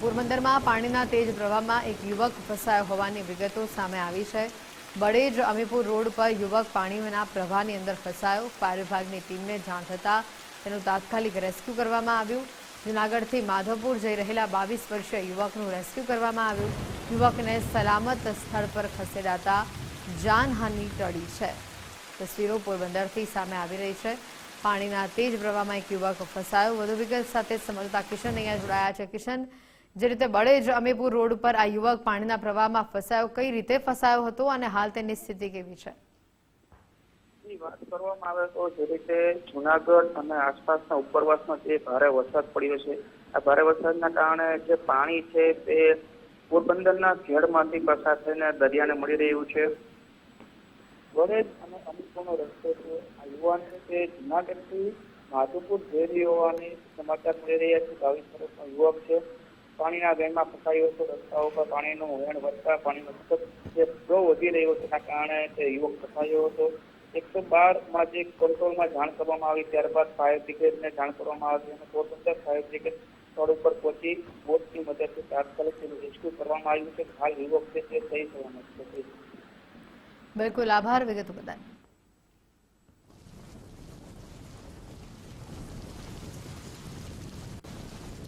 પોરબંદરમાં પાણીના તેજ પ્રવાહમાં એક યુવક ફસાયો હોવાની વિગતો સામે આવી છે। બળેજ અમીપુર રોડ પર યુવક પાણીના પ્રવાહની અંદર ફસાયો। ફાયર વિભાગની ટીમને જાણ થતાં તેનું તાત્કાલિક રેસ્ક્યુ કરવામાં આવ્યું। જૂનાગઢથી માધવપુર જઈ રહેલા 22 વર્ષીય યુવકનું રેસ્ક્યુ કરવામાં આવ્યું। યુવકને સલામત સ્થળ પર ખસેડાતા જાનહાનિ ટળી છે। તસવીરો પોરબંદરથી સામે આવી રહી છે। પાણીના તેજ પ્રવાહમાં એક યુવક ફસાયો। વધુ વિગત સાથે સંવાદદાતા કિશન અહીંયા જોડાયા છે। કિશન, જે રીતે બળેજ અમીપુર રોડ પર આ યુવક પાણીના પ્રવાહમાં ફસાયો, કઈ રીતે ફસાયો હતો અને હાલ તેની સ્થિતિ કેવી છે? વાત કરવામાં આવે તો જે રીતે જૂનાગઢ અને આસપાસના ઉપરવાસમાં જે ભારે વરસાદ પડ્યો છે, આ ભારે વરસાદના કારણે જે પાણી છે તે પોરબંદરના ઘેડમાંથી પસાર થઈને દરિયાને મળી રહ્યું છે। બળેજ અને અમીપુરનો રસ્તો છે। આ યુવાન છે તે જૂનાગઢથી માધવપુર જઈ રહ્યો હોવાની સમાચાર મળી રહ્યા છે। 22 વર્ષનો યુવક છે, પાણીના વેણમાં ફસાયો હતો। રસ્તાઓ પર પાણીનું વહેણ વધતા પાણીનો જે ફ્લો વધી રહ્યો છે, તેના કારણે તે યુવક ફસાયો હતો। 112માં જે કંટ્રોલમાં જાણ કરવામાં આવી, ત્યારબાદ ફાયર બ્રિગેડને જાણ કરવામાં આવી અને પોરબંદર ફાયર બ્રિગેડ સ્થળ ઉપર પહોંચી બોટની મદદથી તાત્કાલિક તેનું રેસ્ક્યુ કરવામાં આવ્યું છે। હાલ યુવક છે તે સહી સલામત છે। બિલકુલ, આભાર વિગતો બદલ।